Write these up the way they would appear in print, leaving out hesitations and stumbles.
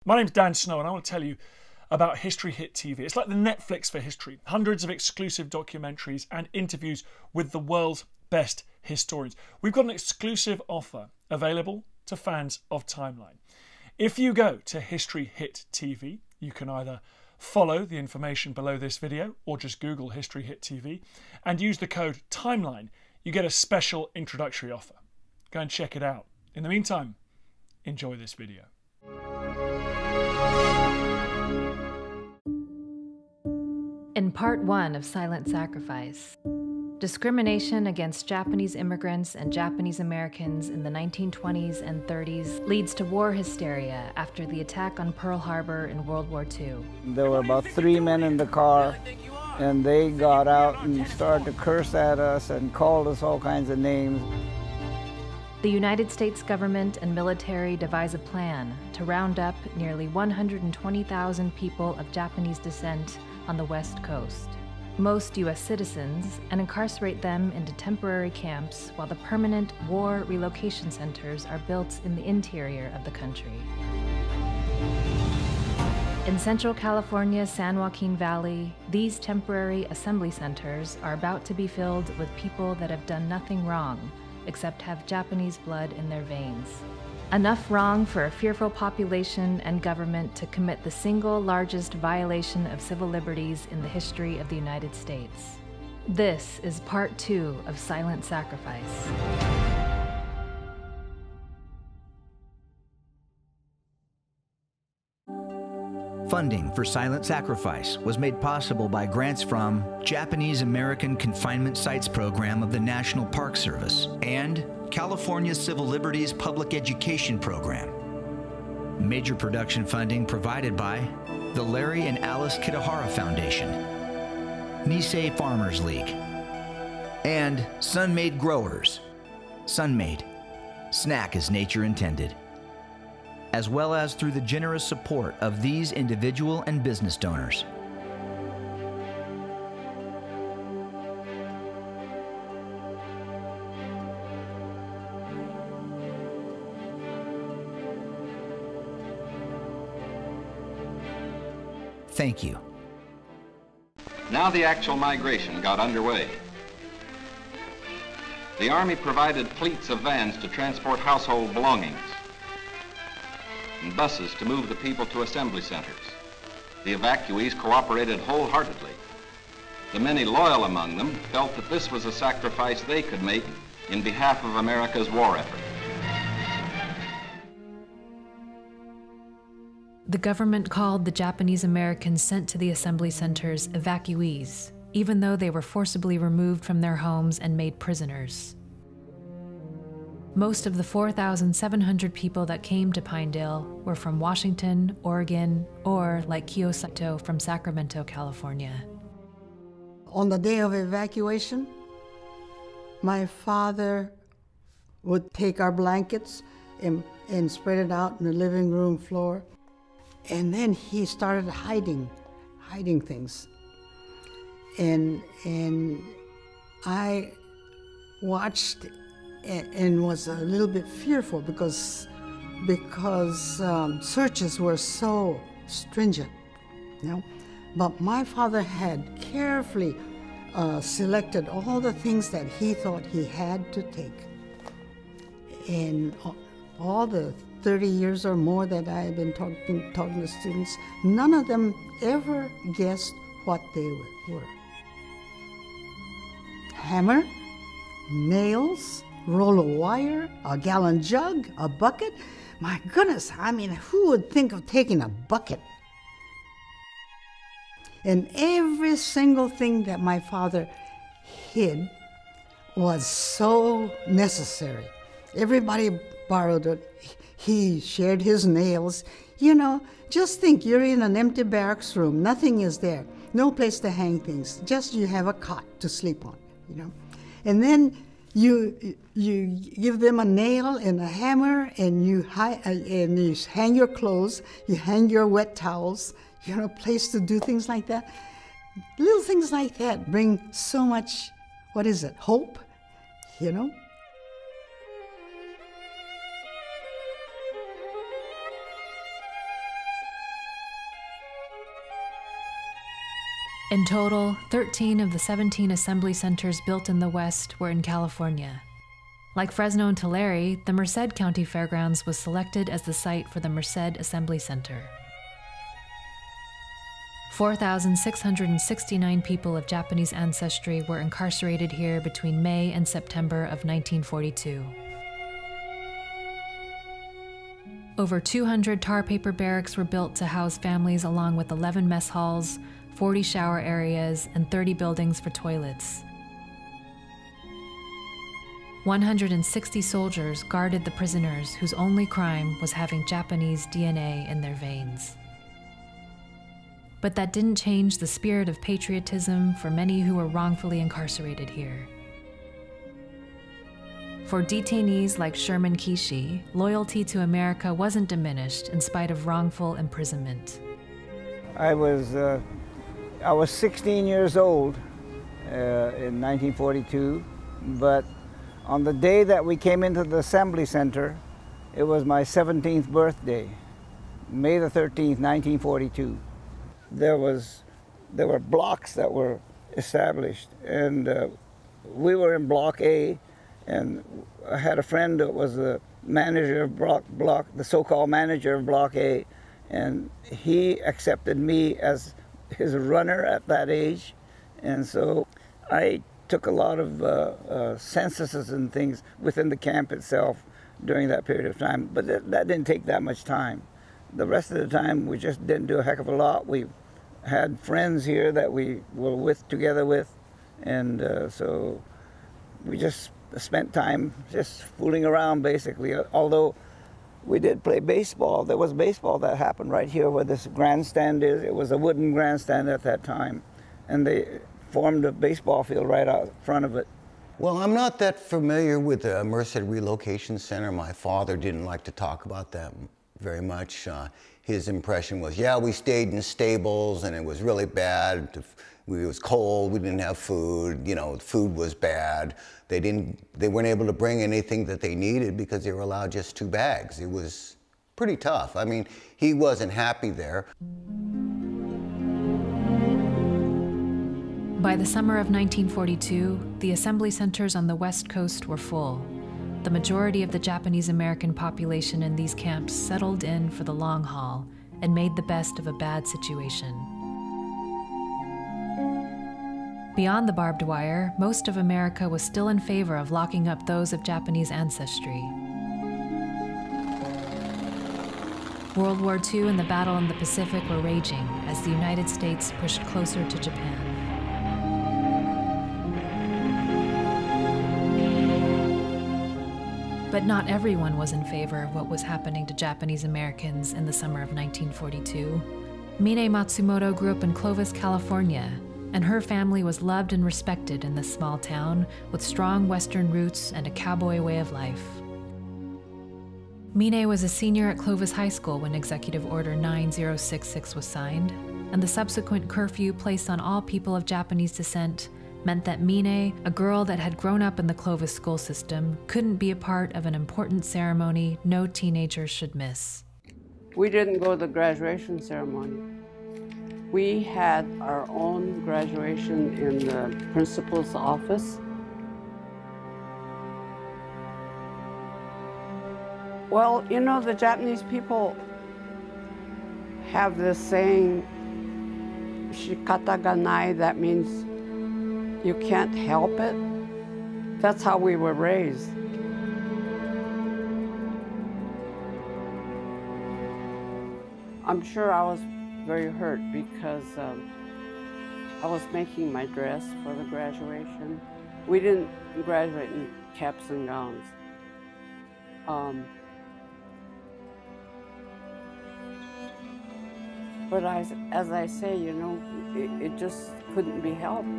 My name's Dan Snow and I want to tell you about History Hit TV. It's like the Netflix for history. Hundreds of exclusive documentaries and interviews with the world's best historians. We've got an exclusive offer available to fans of Timeline. If you go to History Hit TV, you can either follow the information below this video or just Google History Hit TV and use the code TIMELINE. You get a special introductory offer. Go and check it out. In the meantime, enjoy this video. In part 1 of Silent Sacrifice, discrimination against Japanese immigrants and Japanese Americans in the 1920s and 30s leads to war hysteria after the attack on Pearl Harbor in World War II. There were about 3 men in the car, and they got out and started to curse at us and called us all kinds of names. The United States government and military devise a plan to round up nearly 120,000 people of Japanese descent on the West Coast, most U.S. citizens, and incarcerate them into temporary camps while the permanent war relocation centers are built in the interior of the country. In Central California's San Joaquin Valley, these temporary assembly centers are about to be filled with people that have done nothing wrong except have Japanese blood in their veins. Enough wrong for a fearful population and government to commit the single largest violation of civil liberties in the history of the United States. This is part 2 of Silent Sacrifice. Funding for Silent Sacrifice was made possible by grants from Japanese American Confinement Sites Program of the National Park Service and California Civil Liberties Public Education Program. Major production funding provided by the Larry and Alice Kitahara Foundation, Nisei Farmers League, and Sun-Made Growers. Sun-Made, snack as nature intended, as well as through the generous support of these individual and business donors. Thank you. Now the actual migration got underway. The Army provided fleets of vans to transport household belongings and buses to move the people to assembly centers. The evacuees cooperated wholeheartedly. The many loyal among them felt that this was a sacrifice they could make in behalf of America's war effort. The government called the Japanese Americans sent to the assembly centers evacuees, even though they were forcibly removed from their homes and made prisoners. Most of the 4,700 people that came to Pinedale were from Washington, Oregon, or, like Kiyosato, from Sacramento, California. On the day of evacuation, my father would take our blankets and spread it out in the living room floor. And then he started hiding things. And I watched and was a little bit fearful because searches were so stringent, you know. But my father had carefully selected all the things that he thought he had to take. And all the 30 years or more that I had been talking to students, none of them ever guessed what they were. Hammer, nails, roll of wire, a gallon jug, a bucket. My goodness, I mean, who would think of taking a bucket? And every single thing that my father hid was so necessary. Everybody borrowed it. He shared his nails. You know, just think, you're in an empty barracks room. Nothing is there. No place to hang things. Just you have a cot to sleep on, you know. And then you give them a nail and a hammer, and you hang your clothes, you hang your wet towels, you know, a place to do things like that. Little things like that bring so much, what is it, hope, you know? In total, 13 of the 17 assembly centers built in the West were in California. Like Fresno and Tulare, the Merced County Fairgrounds was selected as the site for the Merced Assembly Center. 4,669 people of Japanese ancestry were incarcerated here between May and September of 1942. Over 200 tar paper barracks were built to house families, along with 11 mess halls, 40 shower areas, and 30 buildings for toilets. 160 soldiers guarded the prisoners whose only crime was having Japanese DNA in their veins. But that didn't change the spirit of patriotism for many who were wrongfully incarcerated here. For detainees like Sherman Kishi, loyalty to America wasn't diminished in spite of wrongful imprisonment. I was 16 years old in 1942, but on the day that we came into the Assembly Center, it was my 17th birthday, May the 13th, 1942. There were blocks that were established, and we were in Block A, and I had a friend that was the manager of block, the so-called manager of Block A, and he accepted me as his runner at that age, and so I took a lot of censuses and things within the camp itself during that period of time, but that didn't take that much time. The rest of the time, we just didn't do a heck of a lot. We had friends here that we were together with, and so we just spent time just fooling around, basically. Although we did play baseball. There was baseball that happened right here where this grandstand is. It was a wooden grandstand at that time, and they formed a baseball field right out front of it. Well, I'm not that familiar with the Merced Relocation Center. My father didn't like to talk about that very much. His impression was, yeah, we stayed in stables and it was really bad. It was cold, we didn't have food, food was bad. They weren't able to bring anything that they needed because they were allowed just 2 bags. It was pretty tough. I mean, he wasn't happy there. By the summer of 1942, the assembly centers on the West Coast were full. The majority of the Japanese American population in these camps settled in for the long haul and made the best of a bad situation. Beyond the barbed wire, most of America was still in favor of locking up those of Japanese ancestry. World War II and the battle in the Pacific were raging as the United States pushed closer to Japan. But not everyone was in favor of what was happening to Japanese Americans in the summer of 1942. Mine Matsumoto grew up in Clovis, California, and her family was loved and respected in this small town with strong Western roots and a cowboy way of life. Mine was a senior at Clovis High School when Executive Order 9066 was signed, and the subsequent curfew placed on all people of Japanese descent meant that Mine, a girl that had grown up in the Clovis school system, couldn't be a part of an important ceremony no teenager should miss. We didn't go to the graduation ceremony. We had our own graduation in the principal's office. Well, the Japanese people have this saying, shikata ga nai, that means you can't help it. That's how we were raised. I'm sure I was very hurt because I was making my dress for the graduation. We didn't graduate in caps and gowns. But as I say, it just couldn't be helped.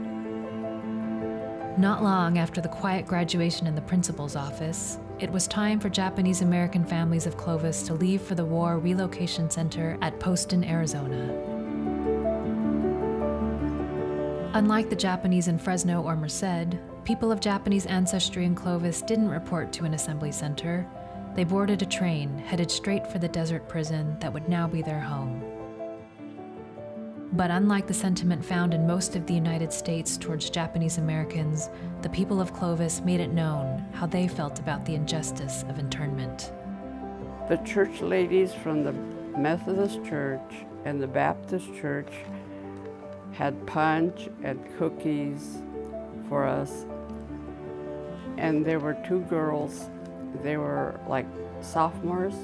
Not long after the quiet graduation in the principal's office, it was time for Japanese American families of Clovis to leave for the War Relocation Center at Poston, Arizona. Unlike the Japanese in Fresno or Merced, people of Japanese ancestry in Clovis didn't report to an assembly center. They boarded a train headed straight for the desert prison that would now be their home. But unlike the sentiment found in most of the United States towards Japanese Americans, the people of Clovis made it known how they felt about the injustice of internment. The church ladies from the Methodist Church and the Baptist Church had punch and cookies for us. And there were two girls, they were like sophomores,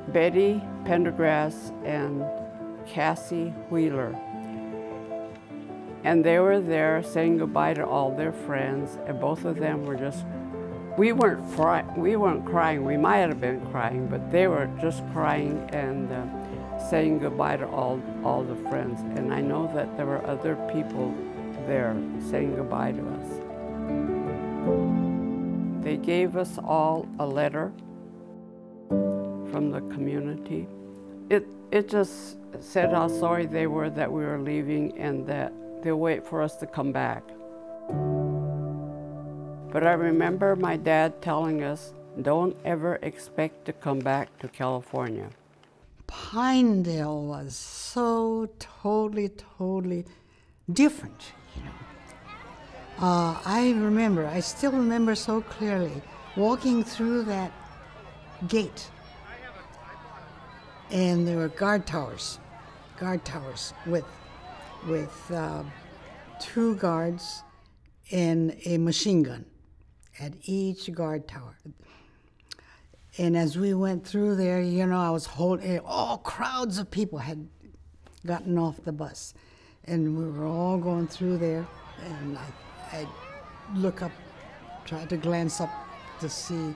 Betty Pendergrass and Cassie Wheeler. And they were there saying goodbye to all their friends, and both of them were just, we weren't crying, we might have been crying, but they were just crying and saying goodbye to all the friends. And I know that there were other people there saying goodbye to us. They gave us all a letter from the community. It just said how sorry they were that we were leaving and that they'll wait for us to come back. But I remember my dad telling us, don't ever expect to come back to California. Pinedale was so totally different, you know. I still remember so clearly walking through that gate, and there were guard towers with two guards and a machine gun at each guard tower. And as we went through there, you know, I was holding, all crowds of people had gotten off the bus. And we were all going through there, and I'd look up, try to glance up to see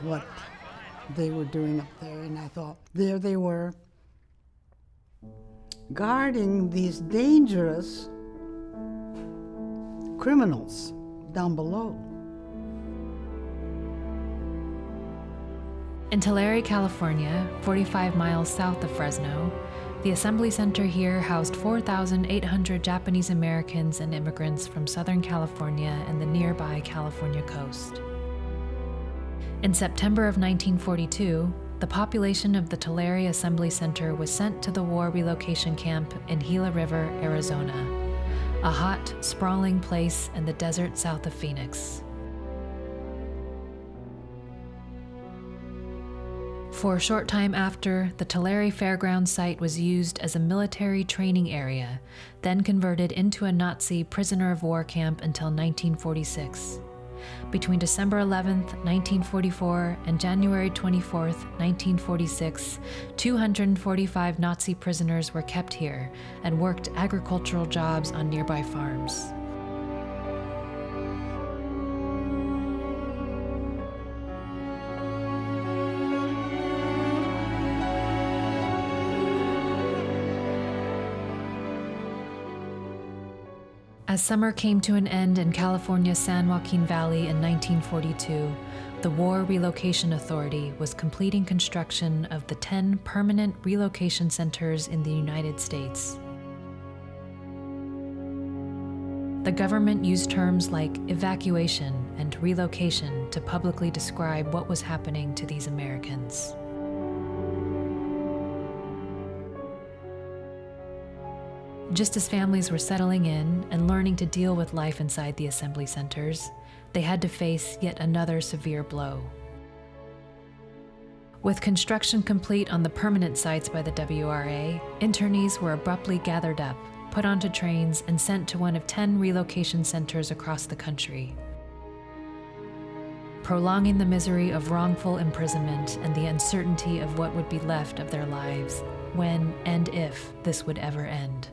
what they were doing up there. And I thought, there they were, guarding these dangerous criminals down below. In Tulare, California, 45 miles south of Fresno, the assembly center here housed 4,800 Japanese Americans and immigrants from Southern California and the nearby California coast. In September of 1942, the population of the Tulare Assembly Center was sent to the War Relocation Camp in Gila River, Arizona, a hot, sprawling place in the desert south of Phoenix. For a short time after, the Tulare Fairgrounds site was used as a military training area, then converted into a Nazi prisoner of war camp until 1946. Between December 11, 1944 and January 24, 1946, 245 Nazi prisoners were kept here and worked agricultural jobs on nearby farms. As summer came to an end in California's San Joaquin Valley in 1942, the War Relocation Authority was completing construction of the 10 permanent relocation centers in the United States. The government used terms like evacuation and relocation to publicly describe what was happening to these Americans. Just as families were settling in and learning to deal with life inside the assembly centers, they had to face yet another severe blow. With construction complete on the permanent sites by the WRA, internees were abruptly gathered up, put onto trains, and sent to one of 10 relocation centers across the country, prolonging the misery of wrongful imprisonment and the uncertainty of what would be left of their lives, when and if this would ever end.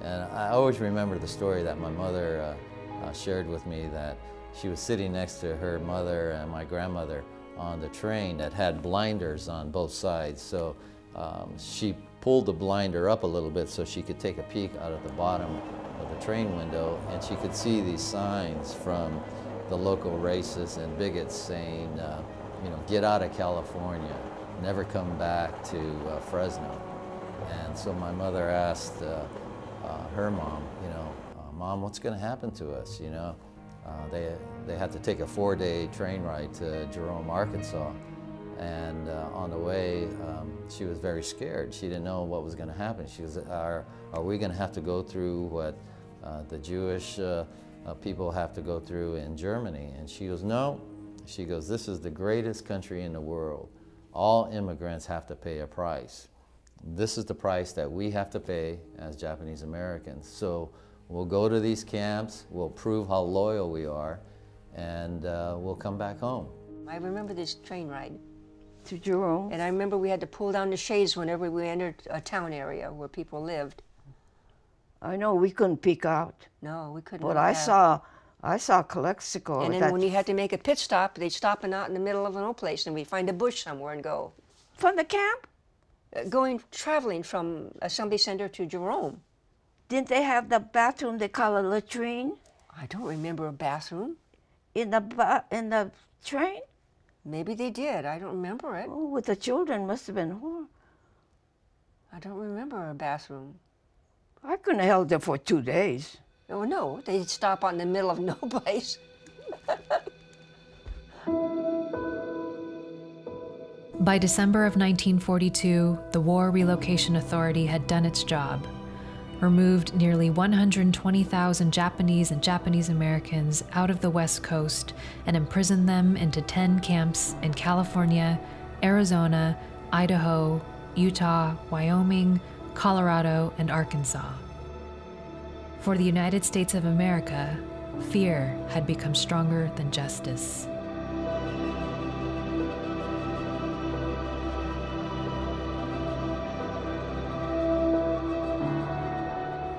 And I always remember the story that my mother shared with me, that she was sitting next to her mother and my grandmother on the train that had blinders on both sides. So she pulled the blinder up a little bit so she could take a peek out of the bottom of the train window, and she could see these signs from the local racists and bigots saying, you know, get out of California, never come back to Fresno. And so my mother asked her mom, you know, Mom, what's going to happen to us? You know, they had to take a 4-day train ride to Jerome, Arkansas, And on the way, she was very scared. She didn't know what was going to happen. She was, are we going to have to go through what the Jewish people have to go through in Germany? And she goes, no. She goes, this is the greatest country in the world. All immigrants have to pay a price. This is the price that we have to pay as Japanese Americans. So we'll go to these camps, we'll prove how loyal we are, and we'll come back home. I remember this train ride. To Jerome. And I remember we had to pull down the shades whenever we entered a town area where people lived. I know, we couldn't peek out. No, we couldn't. But I saw Calexico. And then when you had to make a pit stop, they'd stop out in the middle of no place, and we'd find a bush somewhere and go. From the camp? Traveling from Assembly Center to Jerome. Didn't they have the bathroom they call a latrine? I don't remember a bathroom. In the train? Maybe they did. I don't remember it. Oh, with the children must have been horrible. I don't remember a bathroom. I couldn't have held there for 2 days. Oh, no. They'd stop out in the middle of no place. By December of 1942, the War Relocation Authority had done its job, removed nearly 120,000 Japanese and Japanese Americans out of the West Coast and imprisoned them into 10 camps in California, Arizona, Idaho, Utah, Wyoming, Colorado, and Arkansas. For the United States of America, fear had become stronger than justice.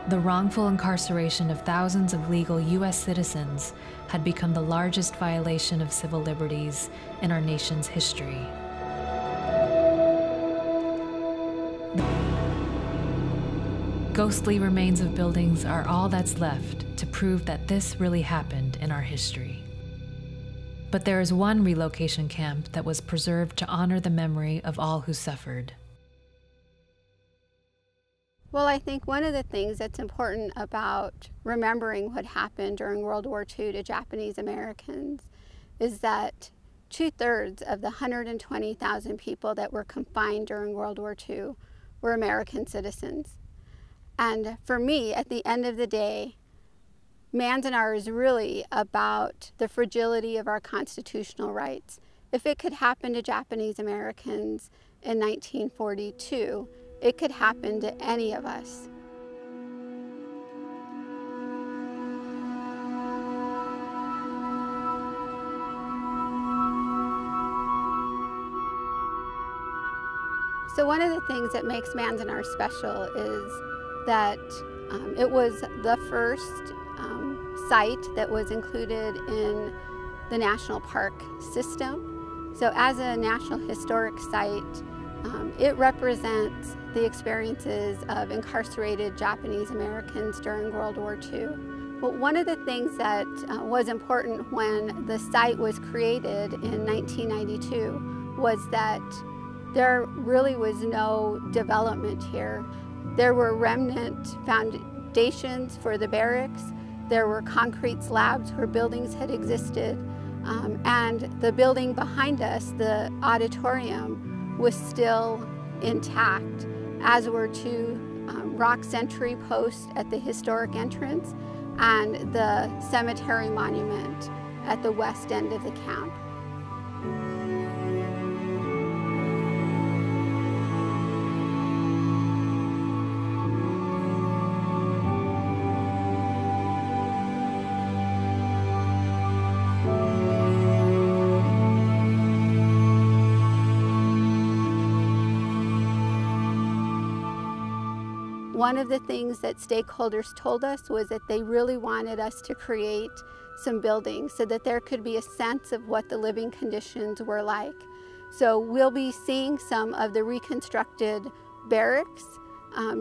The wrongful incarceration of thousands of legal U.S. citizens had become the largest violation of civil liberties in our nation's history. Ghostly remains of buildings are all that's left to prove that this really happened in our history. But there is one relocation camp that was preserved to honor the memory of all who suffered. Well, I think one of the things that's important about remembering what happened during World War II to Japanese Americans is that 2/3 of the 120,000 people that were confined during World War II were American citizens. And for me, at the end of the day, Manzanar is really about the fragility of our constitutional rights. If it could happen to Japanese Americans in 1942, it could happen to any of us. So one of the things that makes Manzanar special is that it was the first site that was included in the national park system. So as a National Historic Site, it represents the experiences of incarcerated Japanese Americans during World War II. But one of the things that was important when the site was created in 1992 was that there really was no development here. There were remnant foundations for the barracks. There were concrete slabs where buildings had existed. And the building behind us, the auditorium, was still intact, as were two rock sentry posts at the historic entrance and the cemetery monument at the west end of the camp. One of the things that stakeholders told us was that they really wanted us to create some buildings so that there could be a sense of what the living conditions were like. So we'll be seeing some of the reconstructed barracks.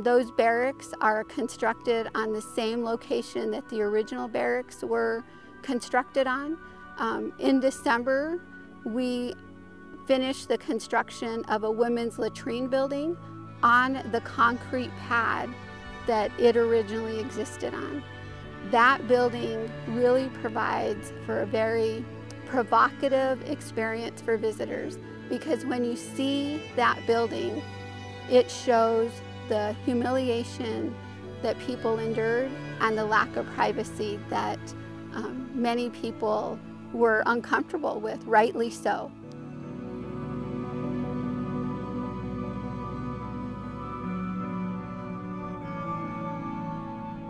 Those barracks are constructed on the same location that the original barracks were constructed on. In December, we finished the construction of a women's latrine building on the concrete pad that it originally existed on. That building really provides for a very provocative experience for visitors. because when you see that building, it shows the humiliation that people endured and the lack of privacy that many people were uncomfortable with, rightly so.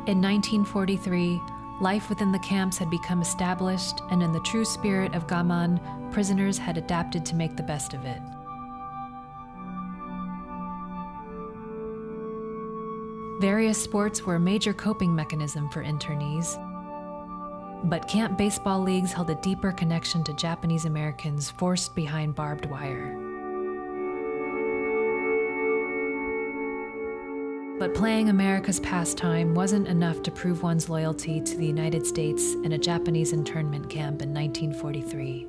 In 1943, life within the camps had become established, and in the true spirit of Gaman, prisoners had adapted to make the best of it. Various sports were a major coping mechanism for internees, but camp baseball leagues held a deeper connection to Japanese Americans forced behind barbed wire. But playing America's pastime wasn't enough to prove one's loyalty to the United States in a Japanese internment camp in 1943.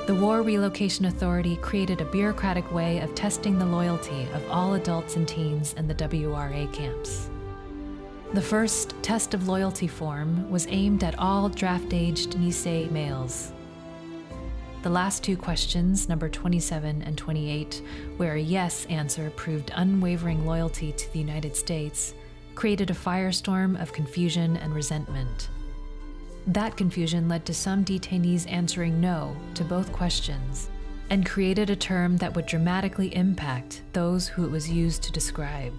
The War Relocation Authority created a bureaucratic way of testing the loyalty of all adults and teens in the WRA camps. The first test of loyalty form was aimed at all draft-aged Nisei males. The last two questions, number 27 and 28, where a yes answer proved unwavering loyalty to the United States, created a firestorm of confusion and resentment. That confusion led to some detainees answering no to both questions, and created a term that would dramatically impact those who it was used to describe: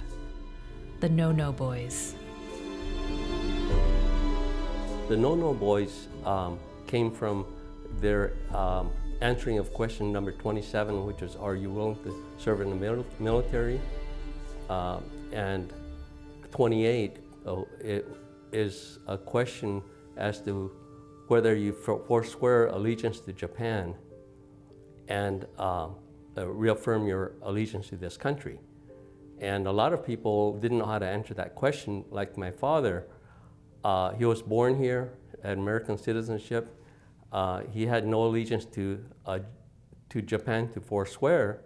the Nono boys. The Nono boys came from their answering of question number 27, which was, are you willing to serve in the military? And 28 it is a question as to whether you forswear allegiance to Japan and reaffirm your allegiance to this country. And a lot of people didn't know how to answer that question, like my father. He was born here, had American citizenship. He had no allegiance to Japan to forswear,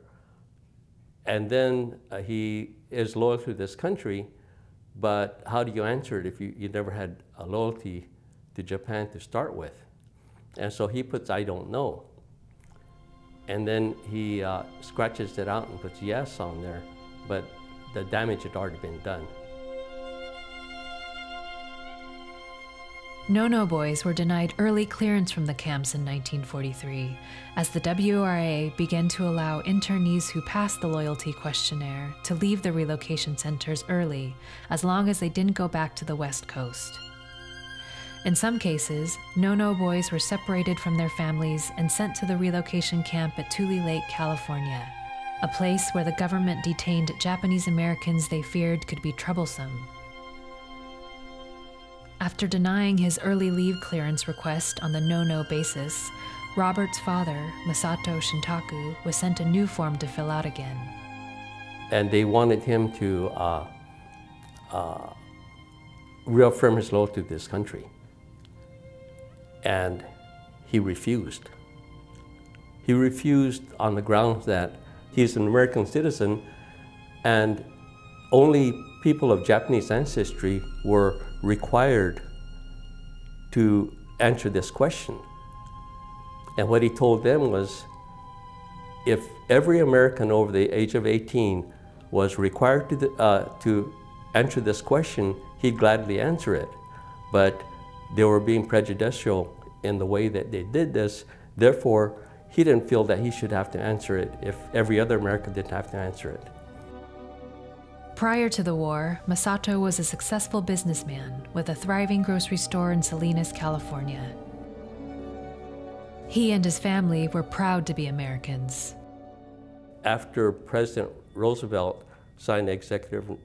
and then he is loyal to this country, but how do you answer it if you never had a loyalty to Japan to start with? And so he puts, I don't know. And then he scratches it out and puts yes on there, but the damage had already been done. Nono boys were denied early clearance from the camps in 1943, as the WRA began to allow internees who passed the loyalty questionnaire to leave the relocation centers early, as long as they didn't go back to the West Coast. In some cases, Nono boys were separated from their families and sent to the relocation camp at Tulare, California, a place where the government detained Japanese Americans they feared could be troublesome. After denying his early leave clearance request on the Nono basis, Robert's father, Masato Shintaku, was sent a new form to fill out again. And they wanted him to reaffirm his loyalty to this country. And he refused. He refused on the grounds that he's an American citizen and only people of Japanese ancestry were required to answer this question. And what he told them was, if every American over the age of 18 was required to answer this question, he'd gladly answer it. But they were being prejudicial in the way that they did this. Therefore, he didn't feel that he should have to answer it if every other American didn't have to answer it. Prior to the war, Masato was a successful businessman with a thriving grocery store in Salinas, California. He and his family were proud to be Americans. After President Roosevelt signed Executive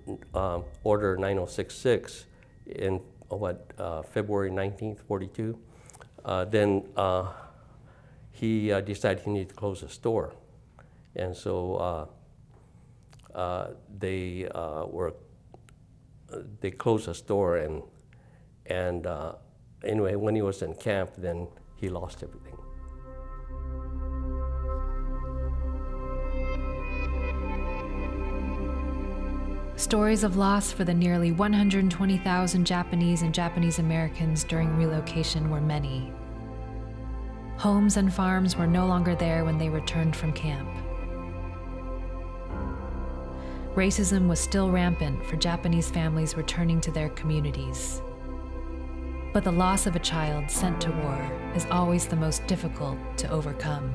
Order 9066 in February 19th, 42, then he decided he needed to close the store. And so they closed the store, and anyway, when he was in camp, then he lost everything. Stories of loss for the nearly 120,000 Japanese and Japanese Americans during relocation were many. Homes and farms were no longer there when they returned from camp. Racism was still rampant for Japanese families returning to their communities. But the loss of a child sent to war is always the most difficult to overcome.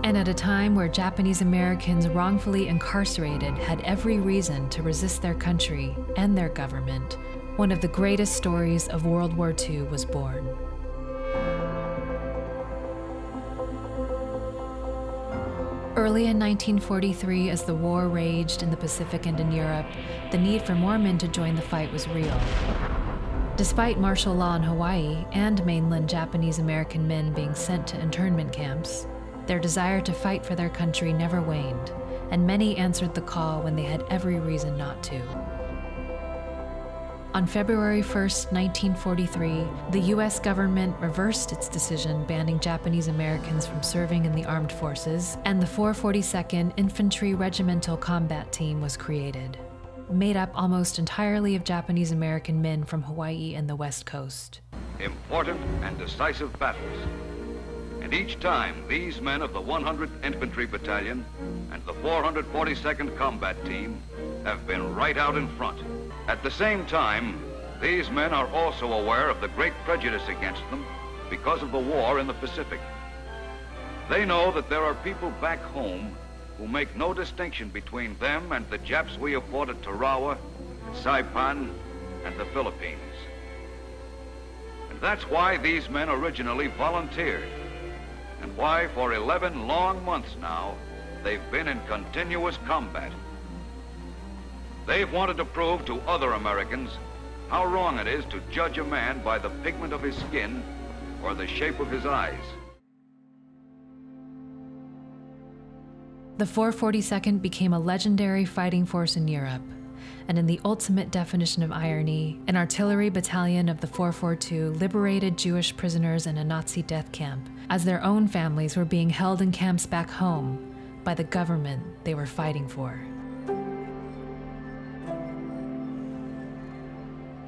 And at a time where Japanese Americans wrongfully incarcerated had every reason to resist their country and their government, one of the greatest stories of World War II was born. Early in 1943, as the war raged in the Pacific and in Europe, the need for more men to join the fight was real. Despite martial law in Hawaii and mainland Japanese American men being sent to internment camps, their desire to fight for their country never waned, and many answered the call when they had every reason not to. On February 1st, 1943, the U.S. government reversed its decision banning Japanese Americans from serving in the armed forces, and the 442nd Infantry Regimental Combat Team was created, made up almost entirely of Japanese American men from Hawaii and the West Coast. Important and decisive battles. And each time, these men of the 100th Infantry Battalion and the 442nd Combat Team have been right out in front. At the same time, these men are also aware of the great prejudice against them because of the war in the Pacific. They know that there are people back home who make no distinction between them and the Japs we have fought at Tarawa, Saipan, and the Philippines. And that's why these men originally volunteered, and why for 11 long months now, they've been in continuous combat. They've wanted to prove to other Americans how wrong it is to judge a man by the pigment of his skin or the shape of his eyes. The 442nd became a legendary fighting force in Europe, and in the ultimate definition of irony, an artillery battalion of the 442 liberated Jewish prisoners in a Nazi death camp, as their own families were being held in camps back home by the government they were fighting for.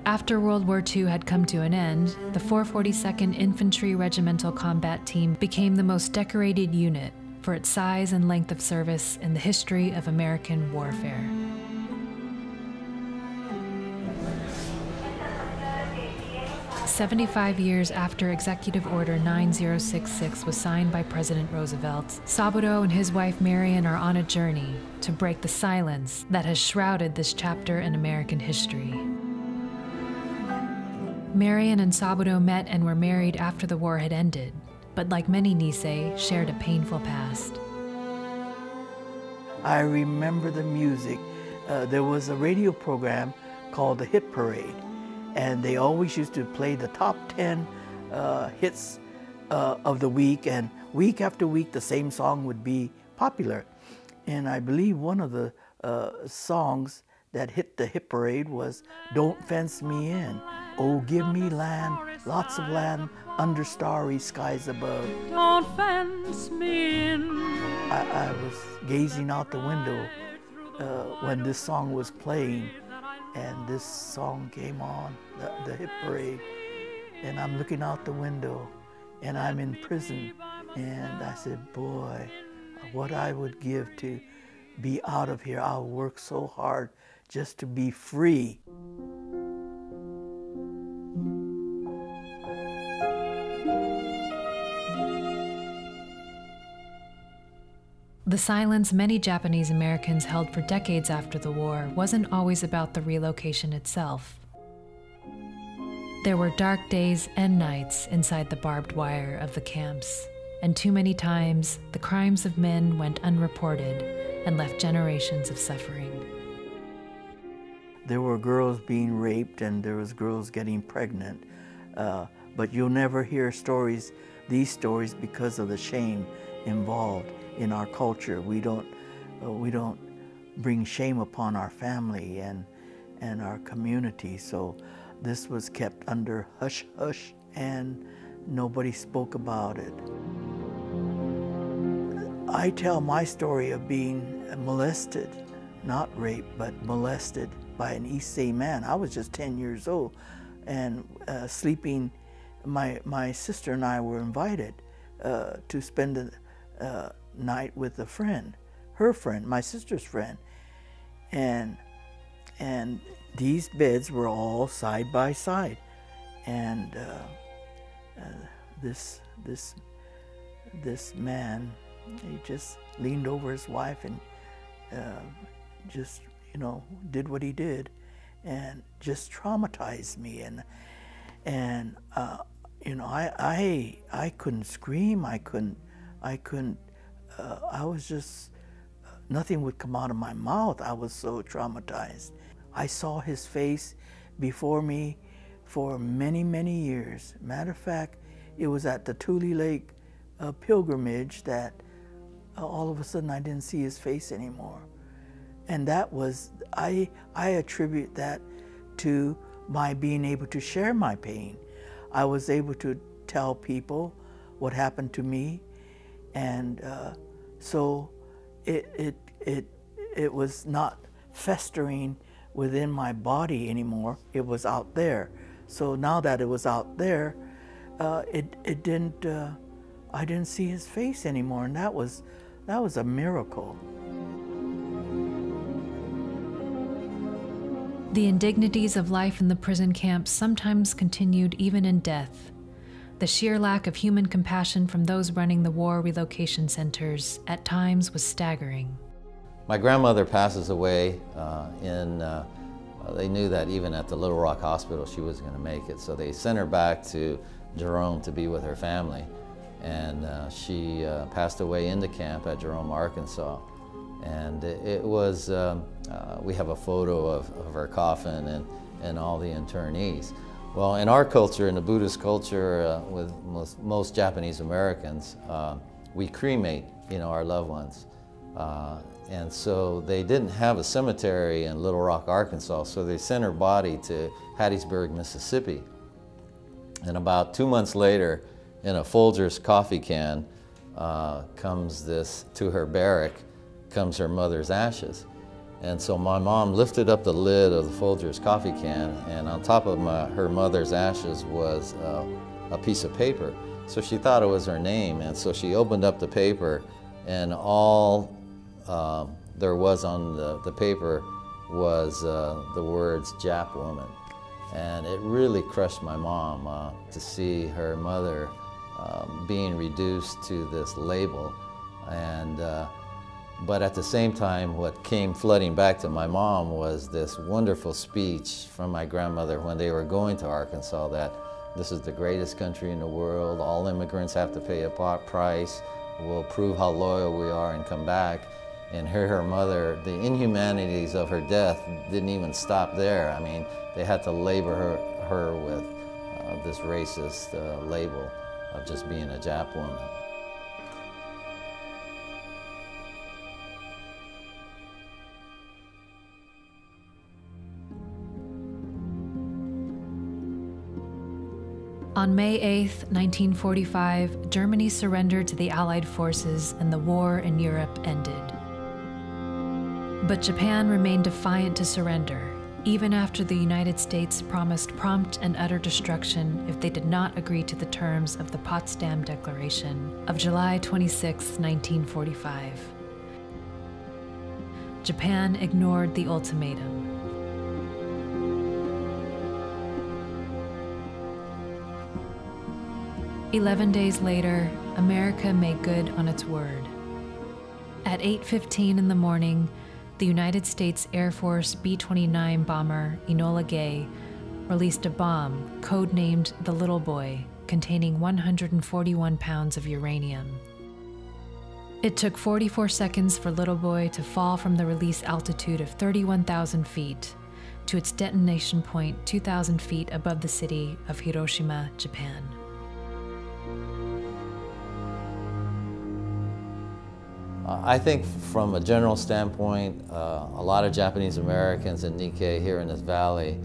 After World War II had come to an end, the 442nd Infantry Regimental Combat Team became the most decorated unit for its size and length of service in the history of American warfare. "75 years after Executive Order 9066 was signed by President Roosevelt, Saburo and his wife Marion are on a journey to break the silence that has shrouded this chapter in American history. Marion and Saburo met and were married after the war had ended, but like many Nisei, shared a painful past. I remember the music. There was a radio program called the Hit Parade, and they always used to play the top 10 hits of the week, and week after week the same song would be popular. And I believe one of the songs that hit the Hit Parade was "Don't Fence Me In." Oh, give me land, lots of land, under starry skies above. Don't fence me in. I was gazing out the window when this song was playing, and this song came on, the Hit Parade, and I'm looking out the window, and I'm in prison, and I said, boy, what I would give to be out of here. I'll work so hard just to be free. The silence many Japanese Americans held for decades after the war wasn't always about the relocation itself. There were dark days and nights inside the barbed wire of the camps, and too many times the crimes of men went unreported and left generations of suffering. There were girls being raped and there was girls getting pregnant, but you'll never hear these stories because of the shame involved. In our culture, we don't bring shame upon our family and our community. So this was kept under hush hush, and nobody spoke about it. I tell my story of being molested, not raped, but molested by an East Bay man. I was just 10 years old, and sleeping. My sister and I were invited to spend the night with a friend, her friend, my sister's friend, and these beds were all side by side, and this man, he just leaned over his wife and just, you know, did what he did, and just traumatized me. And you know, I couldn't scream. I was just, nothing would come out of my mouth. I was so traumatized. I saw his face before me for many, many years. Matter of fact, it was at the Tule Lake pilgrimage that all of a sudden I didn't see his face anymore. And that was, I attribute that to my being able to share my pain. I was able to tell people what happened to me, and so it was not festering within my body anymore. It was out there. So now that it was out there, it didn't. I didn't see his face anymore, and that was a miracle. The indignities of life in the prison camps sometimes continued even in death. The sheer lack of human compassion from those running the war relocation centers at times was staggering. My grandmother passes away they knew that even at the Little Rock Hospital she wasn't going to make it, so they sent her back to Jerome to be with her family. And she passed away in the camp at Jerome, Arkansas. And it was, we have a photo of her coffin and all the internees. Well, in our culture, in the Buddhist culture, with most Japanese Americans, we cremate, you know, our loved ones. And so they didn't have a cemetery in Little Rock, Arkansas, so they sent her body to Hattiesburg, Mississippi. And about 2 months later, in a Folgers coffee can, comes this, to her barrack, comes her mother's ashes. And so my mom lifted up the lid of the Folgers coffee can, and on top of her mother's ashes was a piece of paper. So she thought it was her name, and so she opened up the paper, and all there was on the paper was the words Jap woman. And it really crushed my mom to see her mother being reduced to this label. And but at the same time, what came flooding back to my mom was this wonderful speech from my grandmother when they were going to Arkansas, that this is the greatest country in the world, all immigrants have to pay a price, we'll prove how loyal we are and come back. And her mother, the inhumanities of her death didn't even stop there. I mean, they had to label her with this racist label of just being a Jap woman. On May 8, 1945, Germany surrendered to the Allied forces and the war in Europe ended. But Japan remained defiant to surrender, even after the United States promised prompt and utter destruction if they did not agree to the terms of the Potsdam Declaration of July 26, 1945. Japan ignored the ultimatum. "11 days later, America made good on its word. At 8:15 in the morning, the United States Air Force B-29 bomber Enola Gay released a bomb codenamed the Little Boy, containing 141 pounds of uranium. It took 44 seconds for Little Boy to fall from the release altitude of 31,000 feet to its detonation point 2,000 feet above the city of Hiroshima, Japan. I think from a general standpoint, a lot of Japanese Americans and Nikkei here in this valley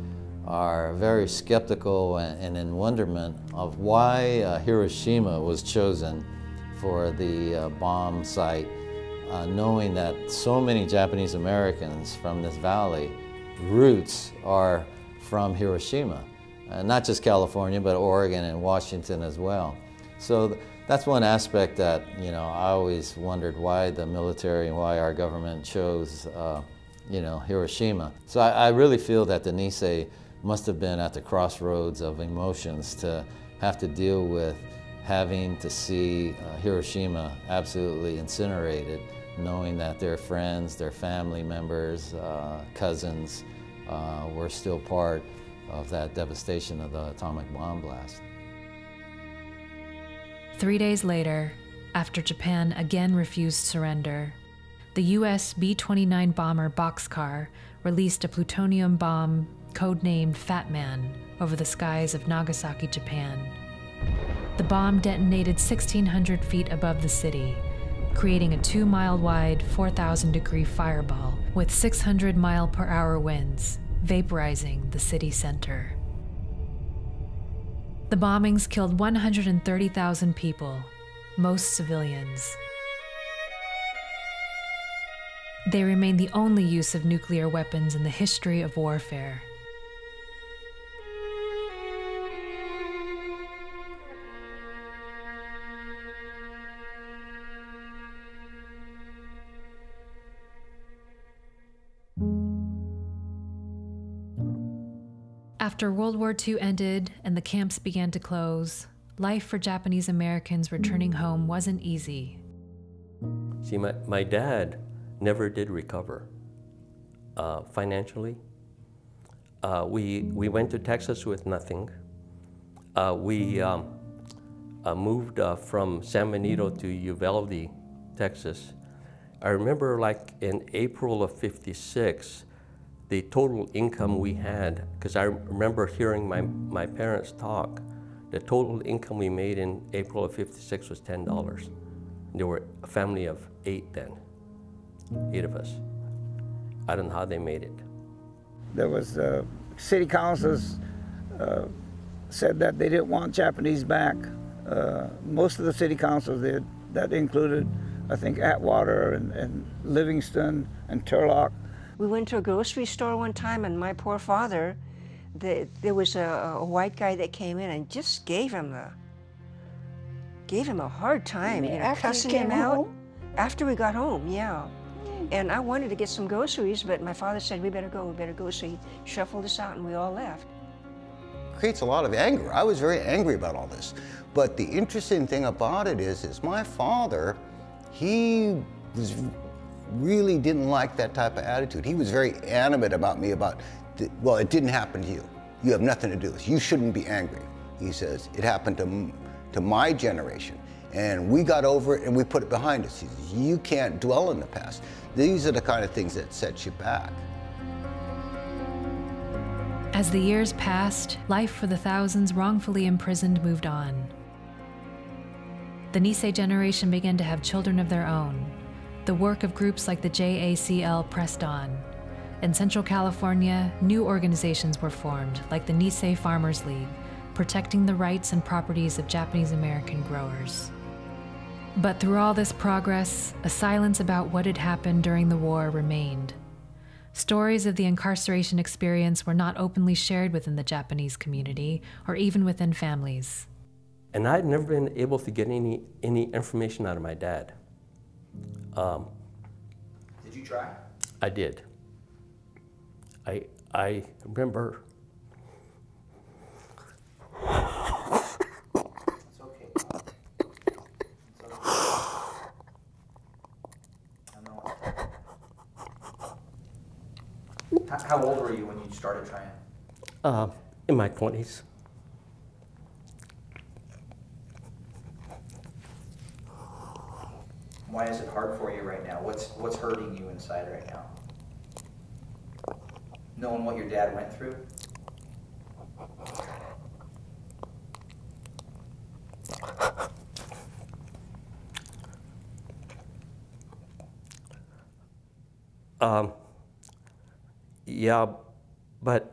are very skeptical and in wonderment of why Hiroshima was chosen for the bomb site, knowing that so many Japanese Americans from this valley roots are from Hiroshima, not just California, but Oregon and Washington as well. So That's one aspect that, I always wondered why the military and why our government chose, Hiroshima. So I really feel that the Nisei must have been at the crossroads of emotions to have to deal with having to see Hiroshima absolutely incinerated, knowing that their friends, their family members, cousins were still part of that devastation of the atomic bomb blast. 3 days later, after Japan again refused surrender, the U.S. B-29 bomber Boxcar released a plutonium bomb codenamed Fat Man over the skies of Nagasaki, Japan. The bomb detonated 1,600 feet above the city, creating a 2-mile-wide, 4,000-degree fireball with 600-mile-per-hour winds, vaporizing the city center. The bombings killed 130,000 people, most civilians. They remain the only use of nuclear weapons in the history of warfare. After World War II ended and the camps began to close, life for Japanese Americans returning home wasn't easy. See, my dad never did recover financially. We went to Texas with nothing. We moved from San Benito to Uvalde, Texas. I remember like in April of '56, the total income we had, because I remember hearing my parents talk, the total income we made in April of '56 was $10. There were a family of 8 then, 8 of us. I don't know how they made it. There was city councils said that they didn't want Japanese back. Most of the city councils did. That included, I think, Atwater and Livingston and Turlock. We went to a grocery store one time, and my poor father, there was a white guy that came in and just gave him a hard time, cussing him out. After we got home, yeah. And I wanted to get some groceries, but my father said, we better go. So he shuffled us out and we all left. Creates a lot of anger. I was very angry about all this. But the interesting thing about it is my father, he really didn't like that type of attitude. He was very animate about me well, it didn't happen to you. You have nothing to do with this. You shouldn't be angry. He says, it happened to my generation. And we got over it and we put it behind us. He says, you can't dwell in the past. These are the kind of things that set you back. As the years passed, life for the thousands wrongfully imprisoned moved on. The Nisei Generation began to have children of their own. The work of groups like the JACL pressed on. In Central California, new organizations were formed, like the Nisei Farmers League, protecting the rights and properties of Japanese American growers. But through all this progress, a silence about what had happened during the war remained. Stories of the incarceration experience were not openly shared within the Japanese community or even within families. And I'd never been able to get any information out of my dad. Did you try? I did. I remember. It's okay. It's okay. I know. How old were you when you started trying? In my 20s. Why is it hard for you right now? What's hurting you inside right now? Knowing what your dad went through? Yeah, but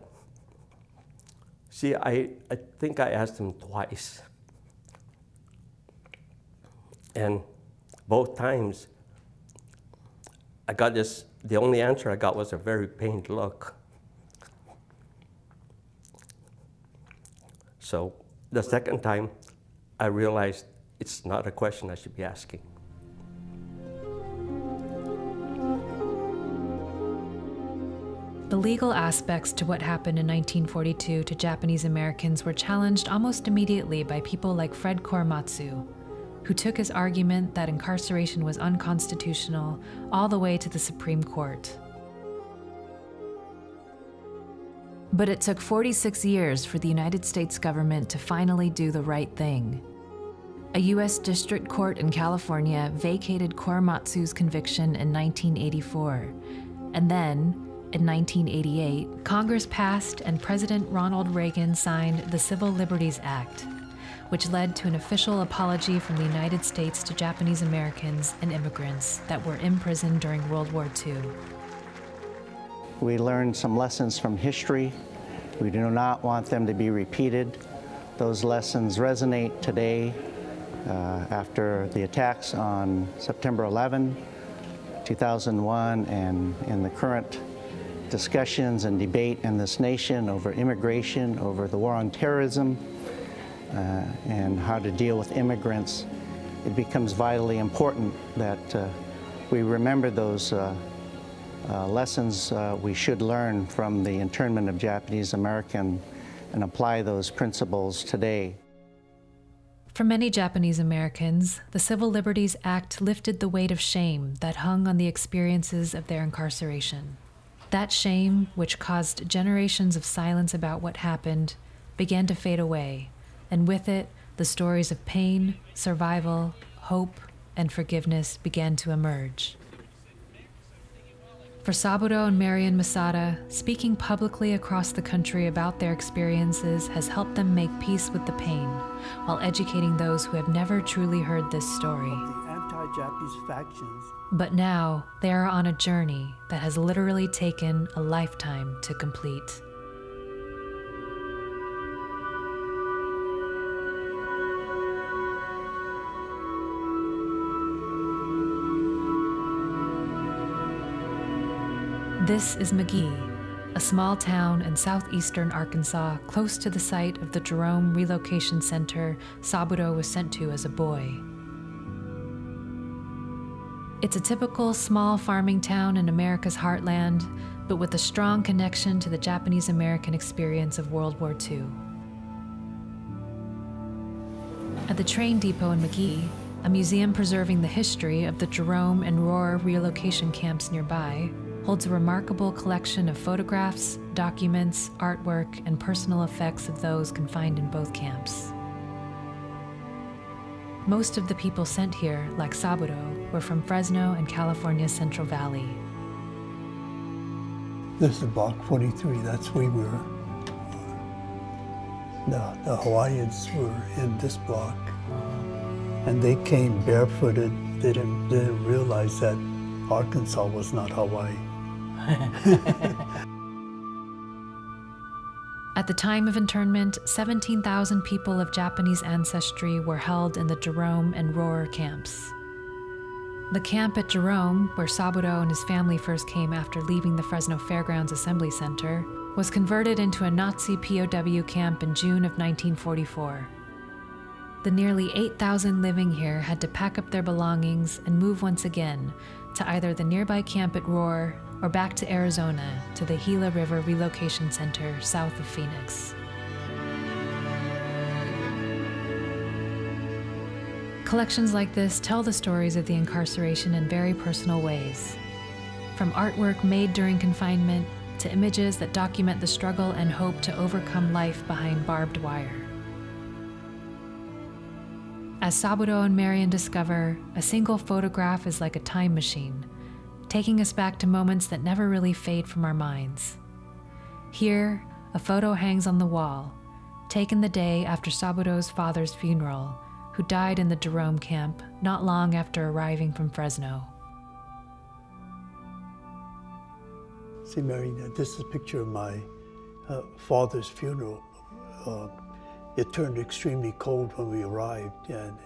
see, I think I asked him twice. And both times, I got the only answer I got was a very pained look. So the second time, I realized it's not a question I should be asking. The legal aspects to what happened in 1942 to Japanese Americans were challenged almost immediately by people like Fred Korematsu, who took his argument that incarceration was unconstitutional all the way to the Supreme Court. But it took 46 years for the United States government to finally do the right thing. A U.S. District Court in California vacated Korematsu's conviction in 1984, and then, in 1988, Congress passed and President Ronald Reagan signed the Civil Liberties Act, which led to an official apology from the United States to Japanese Americans and immigrants that were imprisoned during World War II. We learned some lessons from history. We do not want them to be repeated. Those lessons resonate today after the attacks on September 11, 2001, and in the current discussions and debate in this nation over immigration, over the war on terrorism, and how to deal with immigrants. It becomes vitally important that we remember those lessons we should learn from the internment of Japanese American and apply those principles today. For many Japanese Americans, the Civil Liberties Act lifted the weight of shame that hung on the experiences of their incarceration. That shame, which caused generations of silence about what happened, began to fade away, and with it, the stories of pain, survival, hope, and forgiveness began to emerge. For Saburo and Marian Masada, speaking publicly across the country about their experiences has helped them make peace with the pain, while educating those who have never truly heard this story. The anti-Japanese factions. But now, they are on a journey that has literally taken a lifetime to complete. This is McGee, a small town in southeastern Arkansas close to the site of the Jerome Relocation Center Saburo was sent to as a boy. It's a typical small farming town in America's heartland, but with a strong connection to the Japanese American experience of World War II. At the train depot in McGee, a museum preserving the history of the Jerome and Rohr relocation camps nearby holds a remarkable collection of photographs, documents, artwork, and personal effects of those confined in both camps. Most of the people sent here, like Saburo, were from Fresno and California's Central Valley. This is Block 43, that's where we were. The Hawaiians were in this block, and they came barefooted. They didn't realize that Arkansas was not Hawaii. At the time of internment, 17,000 people of Japanese ancestry were held in the Jerome and Rohr camps. The camp at Jerome, where Saburo and his family first came after leaving the Fresno Fairgrounds Assembly Center, was converted into a Nazi POW camp in June of 1944. The nearly 8,000 living here had to pack up their belongings and move once again to either the nearby camp at Rohr or back to Arizona to the Gila River Relocation Center south of Phoenix. Collections like this tell the stories of the incarceration in very personal ways. From artwork made during confinement to images that document the struggle and hope to overcome life behind barbed wire. As Saburo and Marian discover, a single photograph is like a time machine, taking us back to moments that never really fade from our minds. Here, a photo hangs on the wall, taken the day after Saburo's father's funeral, who died in the Jerome camp not long after arriving from Fresno. See, Mary, this is a picture of my father's funeral. It turned extremely cold when we arrived, and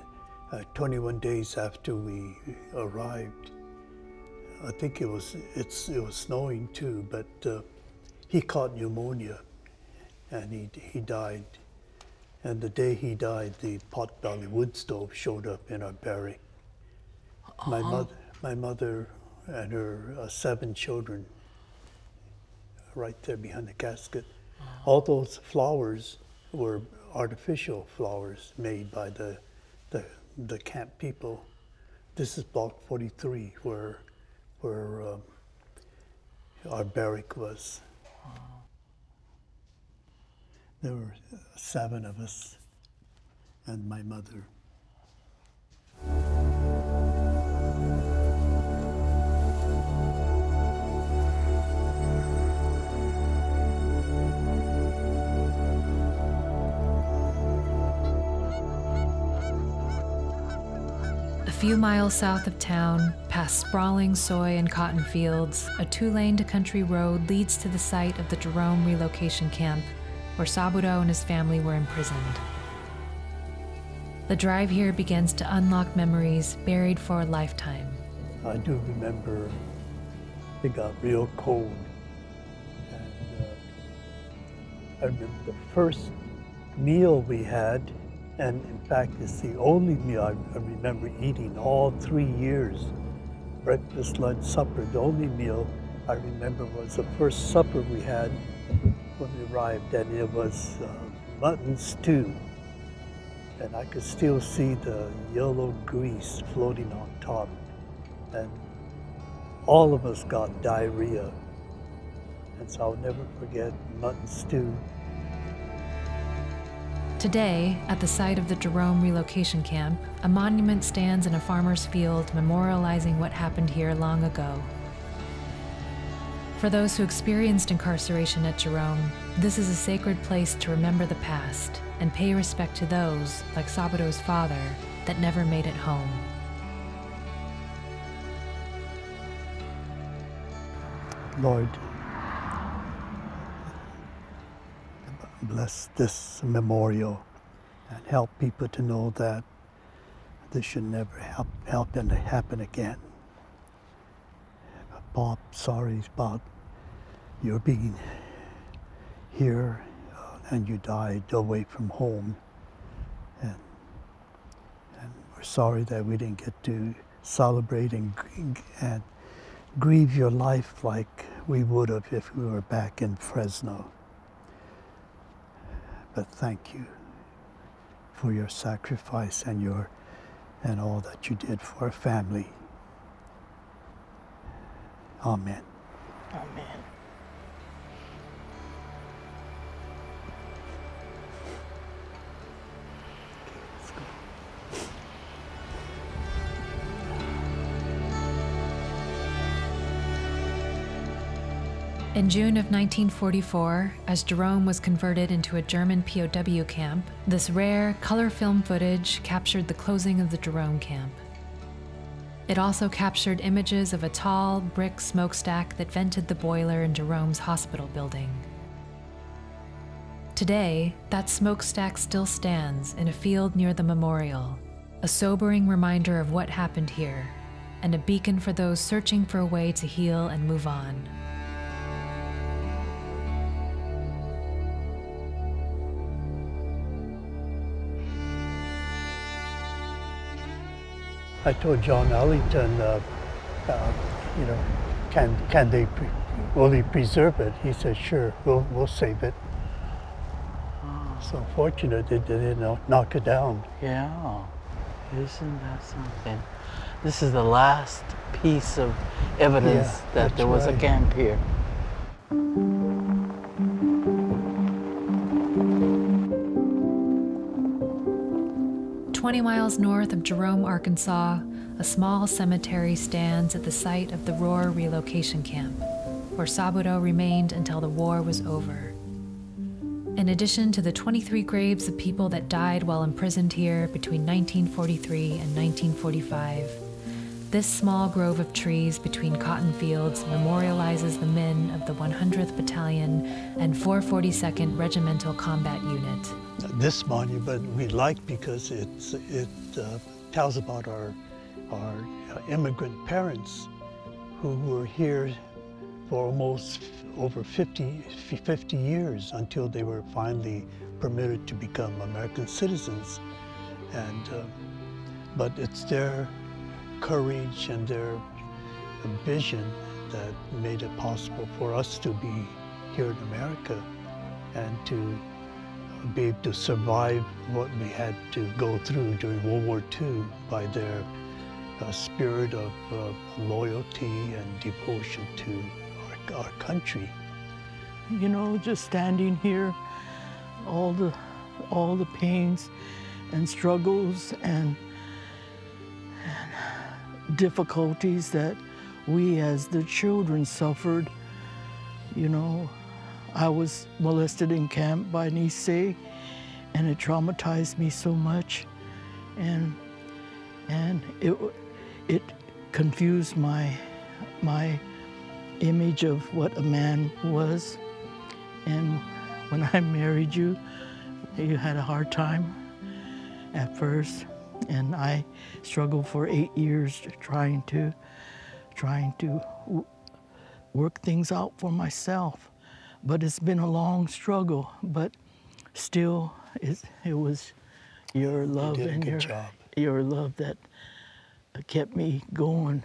21 days after we arrived, I think it was snowing too, but he caught pneumonia, and he died. And the day he died, the pot-belly wood stove showed up in our barrack. My mother and her 7 children, right there behind the casket. All those flowers were artificial flowers made by the camp people. This is block 43, where our barrack was. There were 7 of us and my mother. A few miles south of town, past sprawling soy and cotton fields, a 2-lane to country road leads to the site of the Jerome Relocation Camp, where Saburo and his family were imprisoned. The drive here begins to unlock memories buried for a lifetime. I do remember it got real cold. And I remember the first meal we had, and in fact, it's the only meal I remember eating all 3 years. Breakfast, lunch, supper. The only meal I remember was the first supper we had when we arrived, and it was mutton stew. And I could still see the yellow grease floating on top. And all of us got diarrhea. And so I'll never forget mutton stew. Today, at the site of the Jerome Relocation Camp, a monument stands in a farmer's field memorializing what happened here long ago. For those who experienced incarceration at Jerome, this is a sacred place to remember the past and pay respect to those, like Saburo's father, that never made it home. Lord, bless this memorial and help people to know that this should never happen again. Bob, sorry about your being here and you died away from home. And we're sorry that we didn't get to celebrate and grieve your life like we would have if we were back in Fresno. But thank you for your sacrifice and all that you did for our family. Amen. Amen. In June of 1944, as Jerome was converted into a German POW camp, this rare color film footage captured the closing of the Jerome camp. It also captured images of a tall brick smokestack that vented the boiler in Jerome's hospital building. Today, that smokestack still stands in a field near the memorial, a sobering reminder of what happened here, and a beacon for those searching for a way to heal and move on. I told John Ellington, will he preserve it? He said, sure, we'll save it. So fortunate they didn't knock it down. Yeah, isn't that something? This is the last piece of evidence that there was a camp here. 20 miles north of Jerome, Arkansas, a small cemetery stands at the site of the Roar Relocation Camp, where Saburo remained until the war was over. In addition to the 23 graves of people that died while imprisoned here between 1943 and 1945, this small grove of trees between cotton fields memorializes the men of the 100th Battalion and 442nd Regimental Combat Unit. This monument we like because it tells about our immigrant parents who were here for almost over 50 years until they were finally permitted to become American citizens. And, but it's their courage and their vision that made it possible for us to be here in America and to be able to survive what we had to go through during World War II by their spirit of loyalty and devotion to our country. You know, just standing here, all the pains and struggles and difficulties that we as the children suffered. You know, I was molested in camp by Nisei, and it traumatized me so much, and it confused my image of what a man was. And when I married you, you had a hard time at first, and I struggled for 8 years trying to work things out for myself. But it's been a long struggle, but still it was your love and your love that kept me going.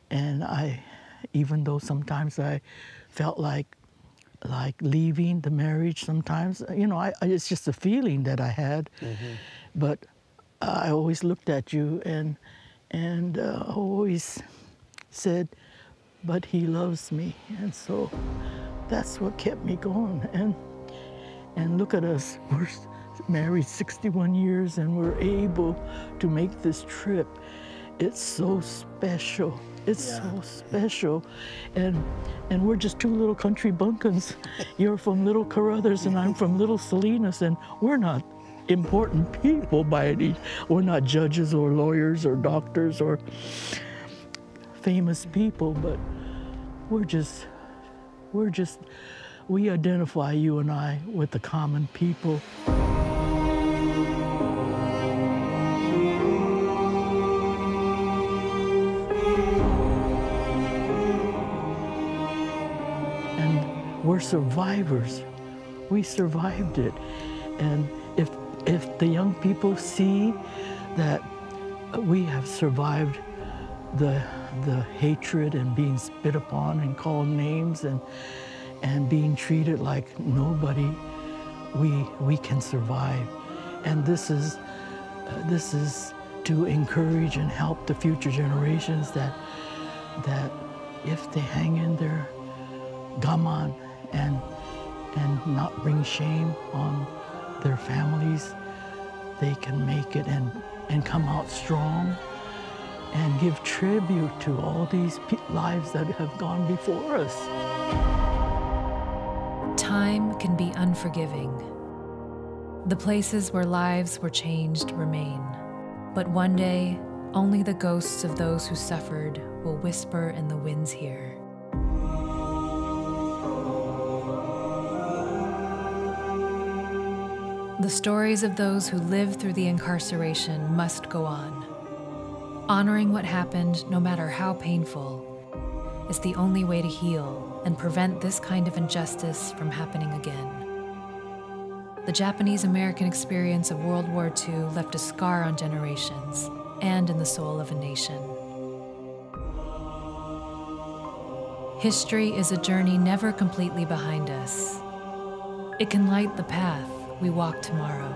And I, even though sometimes I felt like leaving the marriage sometimes, you know, it's just a feeling that I had. Mm-hmm. But I always looked at you and always said, but he loves me. And so that's what kept me going. And look at us, we're married 61 years and we're able to make this trip. It's so special. It's so special. And we're just two little country bumpkins. You're from Little Carruthers and I'm from Little Salinas, and we're not important people by any. We're not judges or lawyers or doctors or famous people, but we identify, you and I, with the common people. And we're survivors. We survived it. And if the young people see that we have survived the hatred and being spit upon and called names and being treated like nobody, we can survive. And this is to encourage and help the future generations that if they hang in there, gaman, and not bring shame on their families, they can make it and come out strong and give tribute to all these lives that have gone before us. Time can be unforgiving. The places where lives were changed remain. But one day, only the ghosts of those who suffered will whisper in the winds here. The stories of those who lived through the incarceration must go on. Honoring what happened, no matter how painful, is the only way to heal and prevent this kind of injustice from happening again. The Japanese-American experience of World War II left a scar on generations and in the soul of a nation. History is a journey never completely behind us. It can light the path we walk tomorrow.